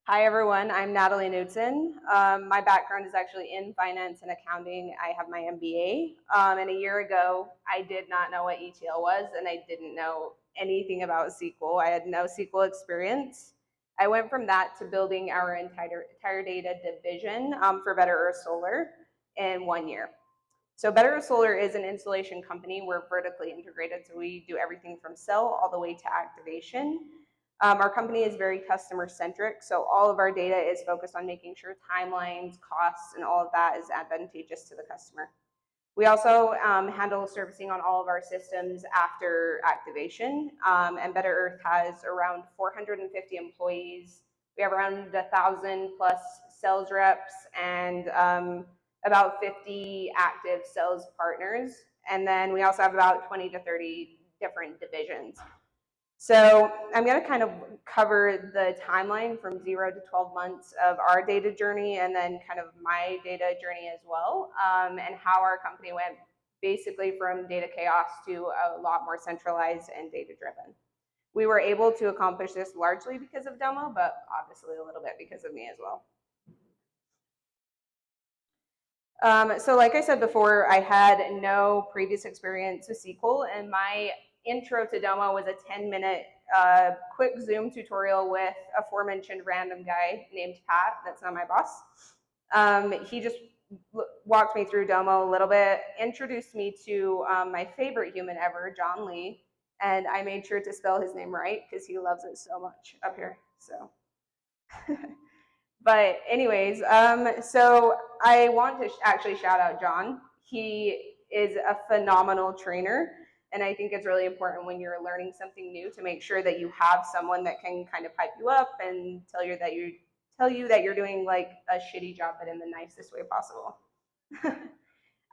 Hi everyone, I'm Natalie Knudson. My background is actually in finance and accounting. I have my MBA. And a year ago, I did not know what ETL was and I didn't know anything about SQL. I had no SQL experience. I went from that to building our entire data division for Better Earth Solar in 1 year. So Better Earth Solar is an installation company. We're vertically integrated, so we do everything from sell all the way to activation. Our company is very customer centric, so all of our data is focused on making sure timelines, costs, and all of that is advantageous to the customer. We also handle servicing on all of our systems after activation, and Better Earth has around 450 employees. We have around 1,000 plus sales reps and about 50 active sales partners. And then we also have about 20 to 30 different divisions. So I'm going to kind of cover the timeline from 0 to 12 months of our data journey and then kind of my data journey as well, and how our company went basically from data chaos to a lot more centralized and data driven. We were able to accomplish this largely because of Domo, but obviously a little bit because of me as well. So like I said before, I had no previous experience with SQL, and my intro to Domo was a 10-minute quick Zoom tutorial with aforementioned random guy named Pat. That's not my boss. He just walked me through Domo a little bit, introduced me to my favorite human ever, John Lee, and I made sure to spell his name right because he loves it so much up here. So. But anyways, so I want to actually shout out John. He is a phenomenal trainer, and I think it's really important when you're learning something new to make sure that you have someone that can kind of hype you up and tell you that you're doing like a shitty job, but in the nicest way possible.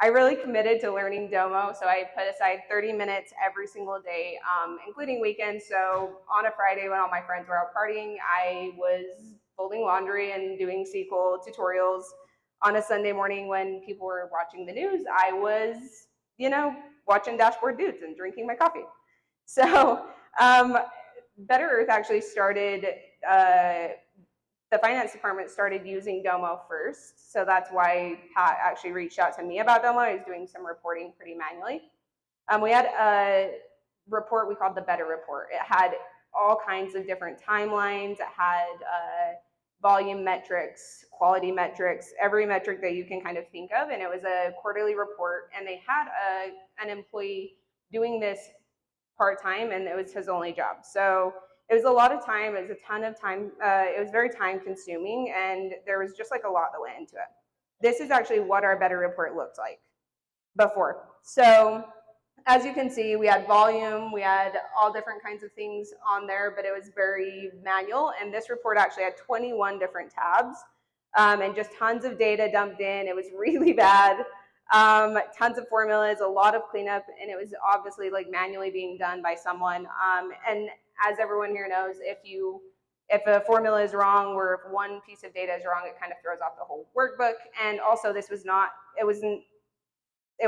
I really committed to learning Domo, so I put aside 30 minutes every single day, including weekends. So on a Friday when all my friends were out partying, I was folding laundry and doing SQL tutorials. On a Sunday morning when people were watching the news, I was, watching Dashboard Dudes and drinking my coffee. So Better Earth actually started, the finance department started using Domo first. So that's why Pat actually reached out to me about Domo. I was doing some reporting pretty manually. We had a report we called the Better Report. It had all kinds of different timelines. It had volume metrics, quality metrics, every metric that you can kind of think of. And it was a quarterly report, and they had an employee doing this part-time, and it was his only job. So it was a lot of time. It was a ton of time. It was very time consuming, and there was just like a lot that went into it. This is actually what our Better Report looked like before. So as you can see, we had volume, we had all different kinds of things on there, but it was very manual. And this report actually had 21 different tabs and just tons of data dumped in. It was really bad. Tons of formulas, a lot of cleanup, and it was obviously like manually being done by someone. And as everyone here knows, if a formula is wrong or if one piece of data is wrong, it kind of throws off the whole workbook. And also this was not, it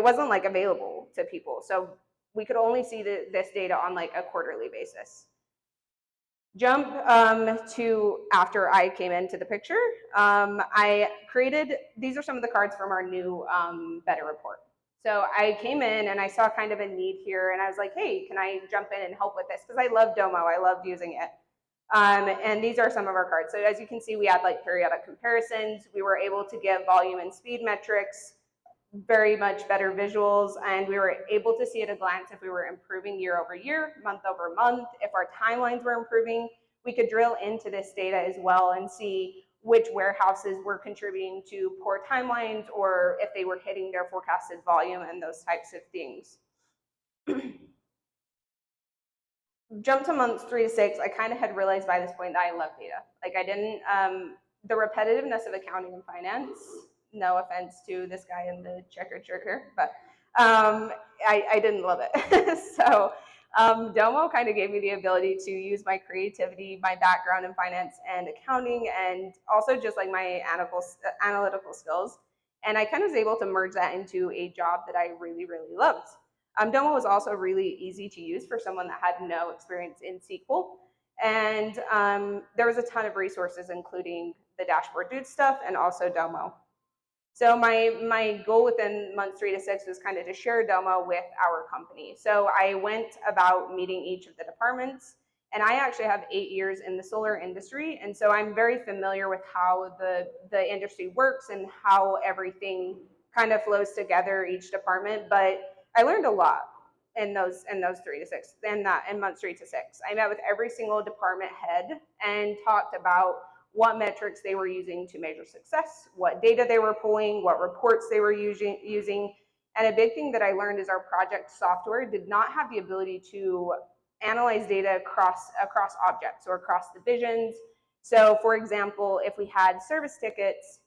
wasn't like available to people. So we could only see this data on like a quarterly basis. Jump to after I came into the picture. I created, these are some of the cards from our new Better Report. So I came in and I saw kind of a need here, and I was like, hey, can I jump in and help with this? Because I love Domo, I loved using it. And these are some of our cards. So as you can see, we had like periodic comparisons. We were able to give volume and speed metrics, very much better visuals, and we were able to see at a glance if we were improving year over year, month over month, if our timelines were improving. We could drill into this data as well and see which warehouses were contributing to poor timelines or if they were hitting their forecasted volume and those types of things. Jump to months 3 to 6, I kind of had realized by this point that I love data. Like I didn't, the repetitiveness of accounting and finance, no offense to this guy in the checkered shirt here, but I didn't love it. So Domo kind of gave me the ability to use my creativity, my background in finance and accounting, and also just like my analytical skills. And I kind of was able to merge that into a job that I really, really loved. Domo was also really easy to use for someone that had no experience in SQL. And there was a ton of resources, including the Dashboard Dude stuff and also Domo. So my goal within months 3 to 6 was kind of to share Domo with our company. So I went about meeting each of the departments, and I actually have 8 years in the solar industry, and so I'm very familiar with how the industry works and how everything kind of flows together, each department. But I learned a lot in those 3 to 6, in months 3 to 6. I met with every single department head and talked about what metrics they were using to measure success, what data they were pulling, what reports they were using. And a big thing that I learned is our project software did not have the ability to analyze data across objects or across divisions. So for example, if we had service tickets,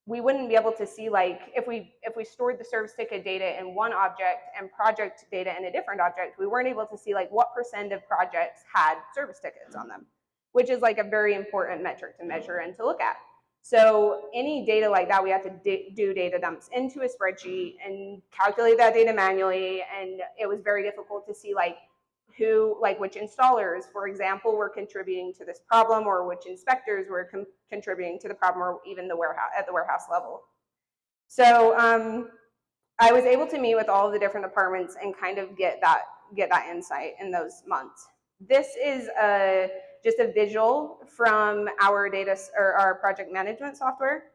we wouldn't be able to see, like, if we stored the service ticket data in one object and project data in a different object, we weren't able to see like what % of projects had service tickets on them, which is like a very important metric to measure and to look at. So any data like that, we had to do data dumps into a spreadsheet and calculate that data manually. And it was very difficult to see like which installers, for example, were contributing to this problem, or which inspectors were contributing to the problem, or even the warehouse level. So I was able to meet with all of the different departments and kind of get that insight in those months. This is just a visual from our our project management software.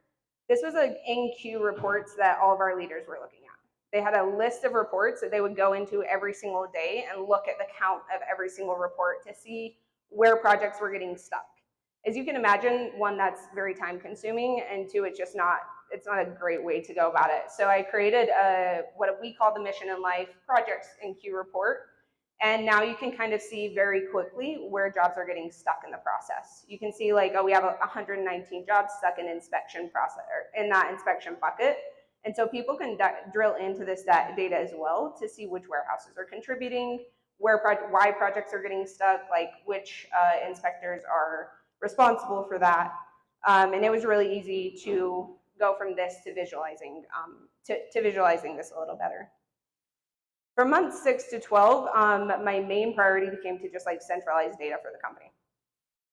This was an in-queue reports that all of our leaders were looking at. They had a list of reports that they would go into every single day and look at the count of every single report to see where projects were getting stuck. As you can imagine, one, that's very time consuming, and two, it's not a great way to go about it. So I created what we call the Mission in Life Projects in Queue report. And now you can kind of see very quickly where jobs are getting stuck in the process. You can see like, oh, we have 119 jobs stuck in inspection process, or in that inspection bucket. And so people can drill into this data as well to see which warehouses are contributing, why projects are getting stuck, like which inspectors are responsible for that. And it was really easy to go from this to visualizing this a little better. From months 6 to 12, my main priority became to just like centralize data for the company.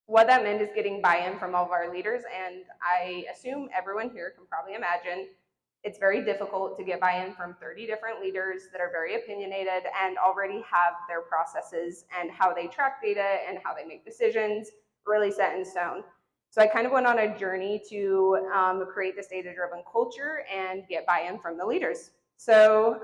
What that meant is getting buy-in from all of our leaders, and I assume everyone here can probably imagine it's very difficult to get buy-in from 30 different leaders that are very opinionated and already have their processes and how they track data and how they make decisions really set in stone. So I kind of went on a journey to create this data-driven culture and get buy-in from the leaders. So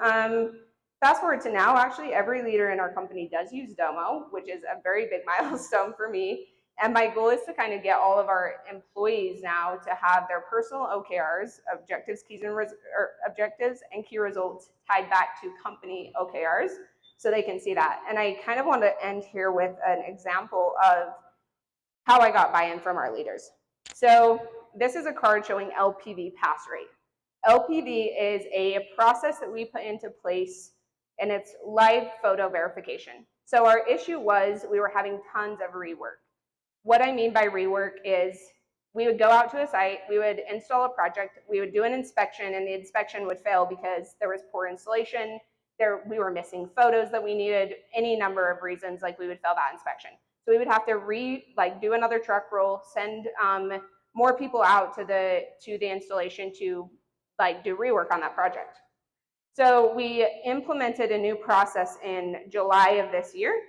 fast forward to now, actually every leader in our company does use Domo, which is a very big milestone for me. And my goal is to kind of get all of our employees now to have their personal OKRs, objectives and key results tied back to company OKRs, so they can see that. And I kind of want to end here with an example of how I got buy-in from our leaders. So this is a card showing LPV pass rate. LPV is a process that we put into place, and it's live photo verification. So our issue was we were having tons of rework. What I mean by rework is we would go out to a site, we would install a project, we would do an inspection, and the inspection would fail because there was poor installation, we were missing photos that we needed, any number of reasons, like we would fail that inspection. So we would have to do another truck roll, send more people out to the installation to do rework on that project. So we implemented a new process in July of this year.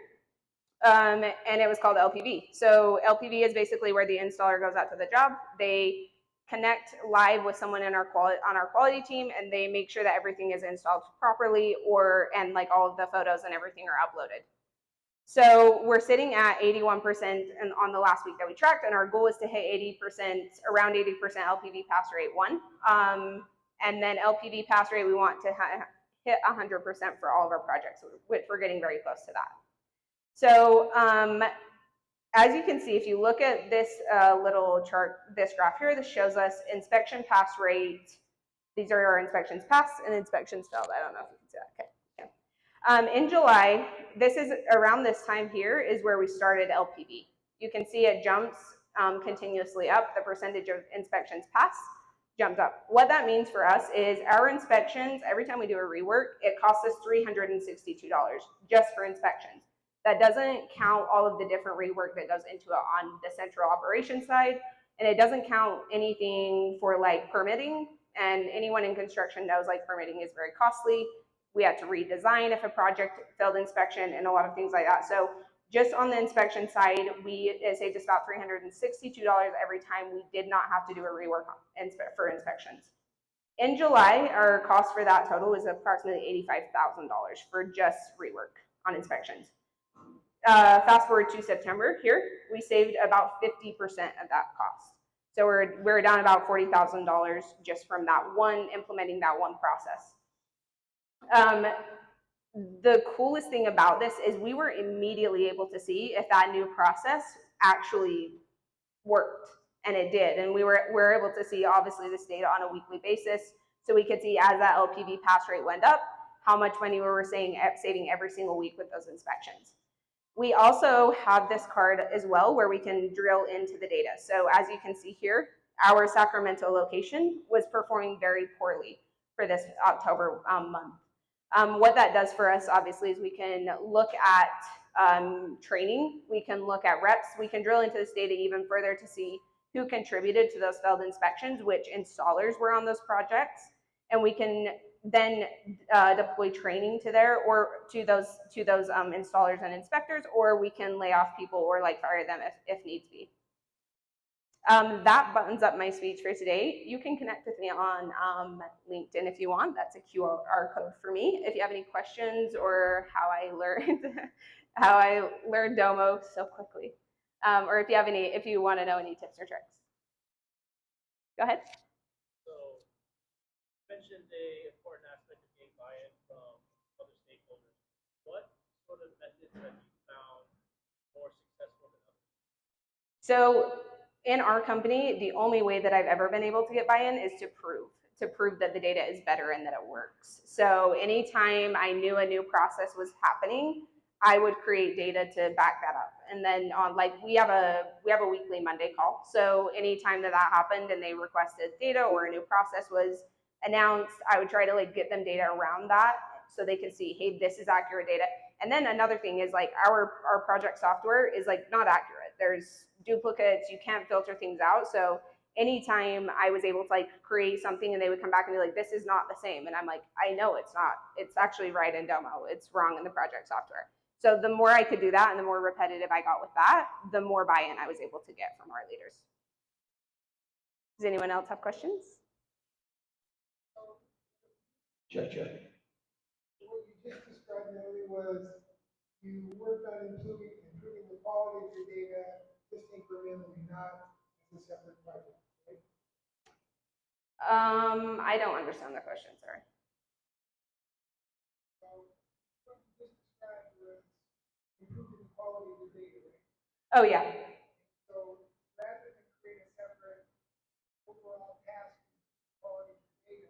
And it was called LPV. So LPV is basically where the installer goes out to the job. They connect live with someone on our quality team, and they make sure that everything is installed properly, and like all of the photos and everything are uploaded. So we're sitting at 81% on the last week that we tracked, and our goal is to hit around 80% LPV pass rate 1. And then LPV pass rate, we want to hit 100% for all of our projects, which we're getting very close to that. So as you can see, if you look at this little chart, this graph here, this shows us inspection pass rate. These are our inspections passed and inspections failed. I don't know if you can see that. Okay. Yeah. In July, this is around this time here is where we started LPV. You can see it jumps continuously up. The percentage of inspections passed jumped up. What that means for us is our inspections, every time we do a rework, it costs us $362 just for inspections. That doesn't count all of the different rework that goes into it on the central operations side, and it doesn't count anything for like permitting. And anyone in construction knows like permitting is very costly. We had to redesign if a project failed inspection and a lot of things like that. So just on the inspection side, it saved us about $362 every time we did not have to do a rework for inspections. In July, our cost for that total was approximately $85,000 for just rework on inspections. Fast forward to September here, we saved about 50% of that cost. So we're down about $40,000 just from that one, implementing that one process. The coolest thing about this is we were immediately able to see if that new process actually worked, and it did. And we were able to see obviously this data on a weekly basis, so we could see as that LPV pass rate went up, how much money we were saving every single week with those inspections. We also have this card as well where we can drill into the data. So as you can see here, our Sacramento location was performing very poorly for this October month. What that does for us, obviously, is we can look at training, we can look at reps, we can drill into this data even further to see who contributed to those failed inspections, which installers were on those projects, and we can then deploy training to there or to those installers and inspectors, or we can lay off people or like fire them if needs be. That buttons up my speech for today. You can connect with me on LinkedIn if you want. That's a QR code for me. If you have any questions or how I learned Domo so quickly, or if you want to know any tips or tricks, go ahead. So you mentioned the important aspect of getting buy-in from other stakeholders. What sort of methods have you found more successful than others? So in our company, the only way that I've ever been able to get buy-in is to prove that the data is better and that it works. So anytime I knew a new process was happening, I would create data to back that up. And then on we have a weekly Monday call. So anytime that happened and they requested data or a new process was announced, I would try to get them data around that so they can see, hey, this is accurate data. And then another thing is our project software is not accurate. There's duplicates, you can't filter things out. So anytime I was able to create something and they would come back and be like, this is not the same. And I'm like, I know it's not. It's actually right in Domo. It's wrong in the project software. So the more I could do that and the more repetitive I got with that, the more buy-in I was able to get from our leaders. Does anyone else have questions? Check. What you just described, Natalie, was you worked on improving the quality of your data just incrementally, not as a separate project, right? I don't understand the question, sorry. So what you just described was improving the quality of your data, right? Oh yeah. So rather than create a separate overall task for quality of your data,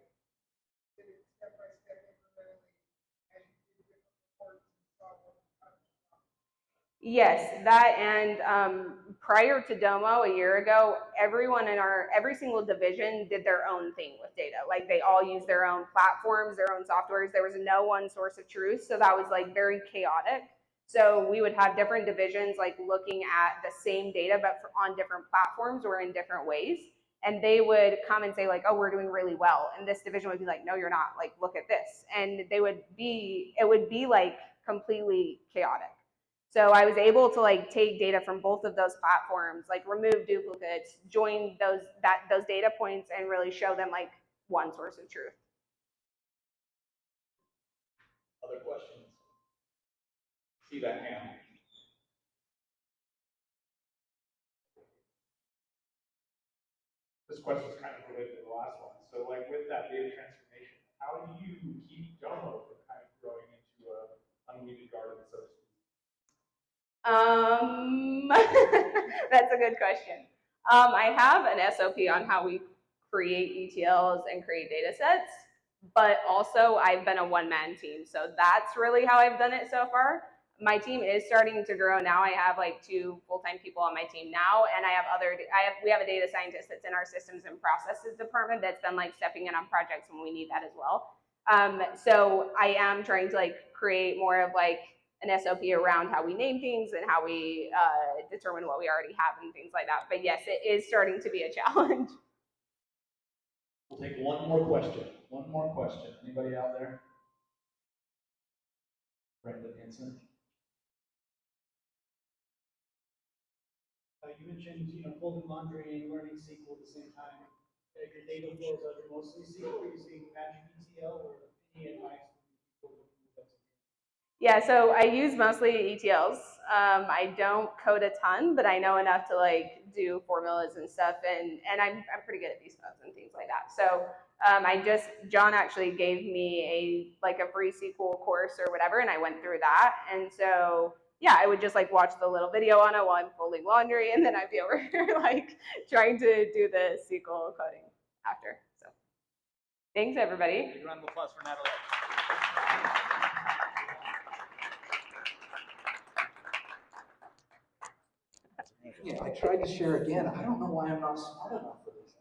did it step by step incrementally as you did different reports and saw what was happening. Yes, that, and prior to Domo a year ago, every single division did their own thing with data. They all used their own platforms, their own softwares. There was no one source of truth, so that was very chaotic. So we would have different divisions looking at the same data, but on different platforms or in different ways. And they would come and say oh, we're doing really well. And this division would be like, no, you're not. Look at this. And it would be completely chaotic. So I was able to take data from both of those platforms, remove duplicates, join those data points, and really show them one source of truth. Other questions? See that hand. This question is kind of related to the last one. So with that data transformation, how do you keep Domo from kind of growing into a unweeded garden, so to speak? That's a good question. I have an SOP on how we create ETLs and create data sets, but also I've been a one-man team. So that's really how I've done it so far. My team is starting to grow now. I have 2 full-time people on my team now, and we have a data scientist that's in our systems and processes department that's been stepping in on projects when we need that as well. So I am trying to create more of an SOP around how we name things and how we determine what we already have and things like that. But yes, it is starting to be a challenge. We'll take one more question. One more question. Anybody out there? Brendan Hanson. You mentioned, folding laundry and learning SQL at the same time. Your data flows are mostly SQL, using Magic ETL, or any advice for people looking at that? Yeah, so I use mostly ETLs. I don't code a ton, but I know enough to like do formulas and stuff, and I'm pretty good at VSPOs and things like that. So John actually gave me a free SQL course or whatever, and I went through that, and so yeah, I would just like watch the little video on it while I'm folding laundry, and then I'd be over here like trying to do the SQL coding after. So thanks everybody. Big round of applause for Natalie. Yeah, I tried to share again. I don't know why I'm not smart enough for this.